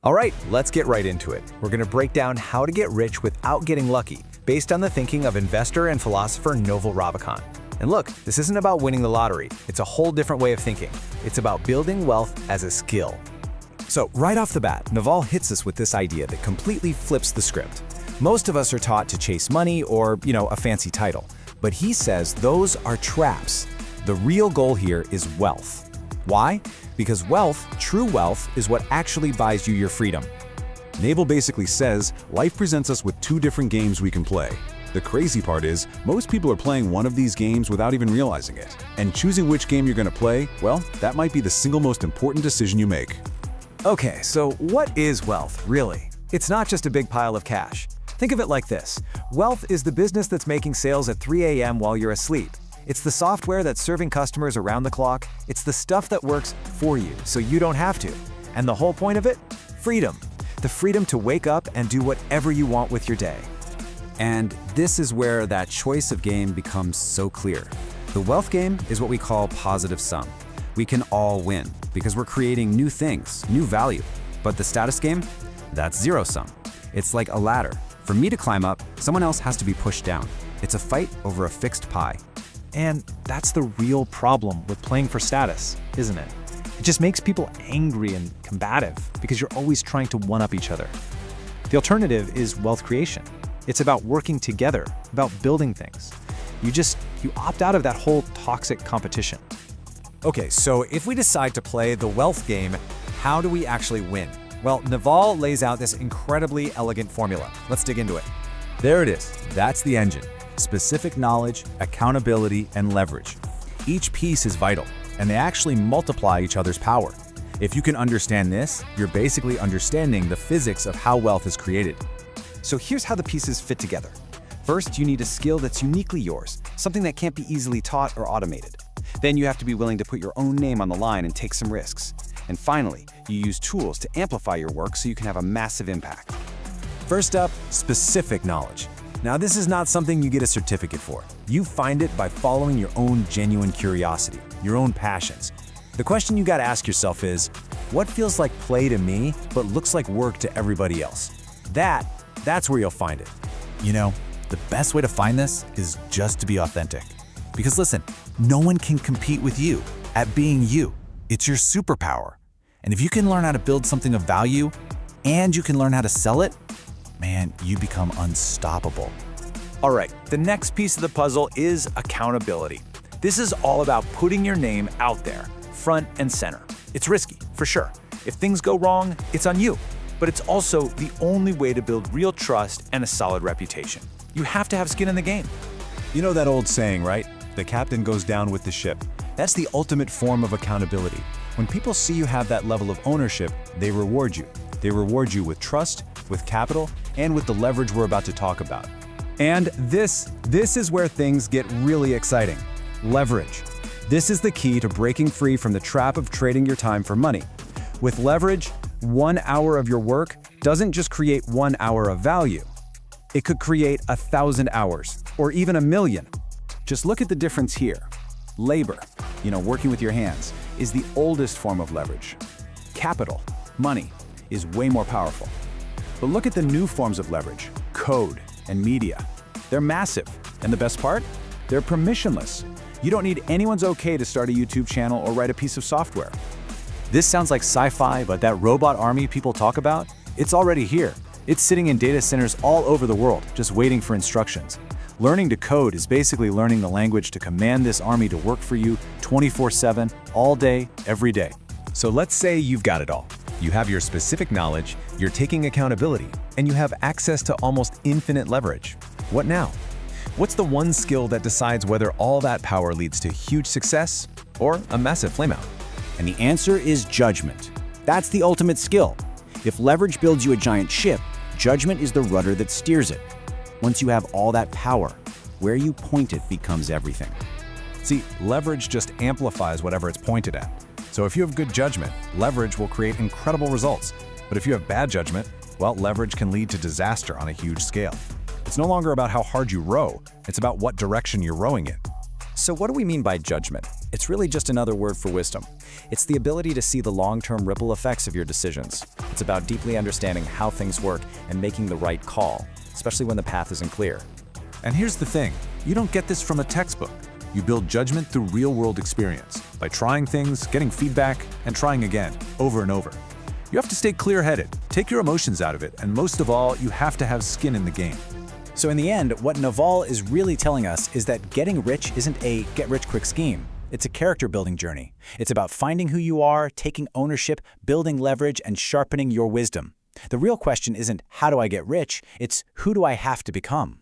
All right, let's get right into it. We're going to break down how to get rich without getting lucky, based on the thinking of investor and philosopher Naval Ravikant. And look, this isn't about winning the lottery. It's a whole different way of thinking. It's about building wealth as a skill. So right off the bat, Naval hits us with this idea that completely flips the script. Most of us are taught to chase money or, a fancy title. But he says those are traps. The real goal here is wealth. Why? Because wealth, true wealth, is what actually buys you your freedom. Naval basically says life presents us with two different games we can play. The crazy part is, most people are playing one of these games without even realizing it. And choosing which game you're going to play, well, that might be the single most important decision you make. Okay, so what is wealth, really? It's not just a big pile of cash. Think of it like this. Wealth is the business that's making sales at 3 a.m. while you're asleep. It's the software that's serving customers around the clock. It's the stuff that works for you, so you don't have to. And the whole point of it? Freedom. The freedom to wake up and do whatever you want with your day. And this is where that choice of game becomes so clear. The wealth game is what we call positive sum. We can all win because we're creating new things, new value. But the status game? That's zero sum. It's like a ladder. For me to climb up, someone else has to be pushed down. It's a fight over a fixed pie. And that's the real problem with playing for status, isn't it? It just makes people angry and combative because you're always trying to one-up each other. The alternative is wealth creation. It's about working together, about building things. You opt out of that whole toxic competition. Okay, so if we decide to play the wealth game, how do we actually win? Well, Naval lays out this incredibly elegant formula. Let's dig into it. There it is. That's the engine. Specific knowledge, accountability, and leverage. Each piece is vital, and they actually multiply each other's power. If you can understand this, you're basically understanding the physics of how wealth is created. So here's how the pieces fit together. First, you need a skill that's uniquely yours, something that can't be easily taught or automated. Then you have to be willing to put your own name on the line and take some risks. And finally, you use tools to amplify your work so you can have a massive impact. First up, specific knowledge. Now, this is not something you get a certificate for. You find it by following your own genuine curiosity, your own passions. The question you gotta ask yourself is, what feels like play to me, but looks like work to everybody else? That's where you'll find it. The best way to find this is just to be authentic. Because listen, no one can compete with you at being you. It's your superpower. And if you can learn how to build something of value, and you can learn how to sell it, man, you become unstoppable. All right, the next piece of the puzzle is accountability. This is all about putting your name out there, front and center. It's risky, for sure. If things go wrong, it's on you. But it's also the only way to build real trust and a solid reputation. You have to have skin in the game. You know that old saying, right? The captain goes down with the ship. That's the ultimate form of accountability. When people see you have that level of ownership, they reward you. They reward you with trust, with capital, and with the leverage we're about to talk about. And this is where things get really exciting. Leverage. This is the key to breaking free from the trap of trading your time for money. With leverage, 1 hour of your work doesn't just create 1 hour of value. It could create 1,000 hours, or even 1,000,000. Just look at the difference here. Labor, working with your hands, is the oldest form of leverage. Capital, money, is way more powerful. But look at the new forms of leverage, code and media. They're massive, and the best part? They're permissionless. You don't need anyone's okay to start a YouTube channel or write a piece of software. This sounds like sci-fi, but that robot army people talk about, it's already here. It's sitting in data centers all over the world, just waiting for instructions. Learning to code is basically learning the language to command this army to work for you 24/7, all day, every day. So let's say you've got it all. You have your specific knowledge, you're taking accountability, and you have access to almost infinite leverage. What now? What's the one skill that decides whether all that power leads to huge success or a massive flameout? And the answer is judgment. That's the ultimate skill. If leverage builds you a giant ship, judgment is the rudder that steers it. Once you have all that power, where you point it becomes everything. See, leverage just amplifies whatever it's pointed at. So if you have good judgment, leverage will create incredible results. But if you have bad judgment, well, leverage can lead to disaster on a huge scale. It's no longer about how hard you row, it's about what direction you're rowing in. So what do we mean by judgment? It's really just another word for wisdom. It's the ability to see the long-term ripple effects of your decisions. It's about deeply understanding how things work and making the right call, especially when the path isn't clear. And here's the thing, you don't get this from a textbook. You build judgment through real-world experience, by trying things, getting feedback, and trying again, over and over. You have to stay clear-headed, take your emotions out of it, and most of all, you have to have skin in the game. So in the end, what Naval is really telling us is that getting rich isn't a get-rich-quick scheme. It's a character-building journey. It's about finding who you are, taking ownership, building leverage, and sharpening your wisdom. The real question isn't, how do I get rich? It's, who do I have to become?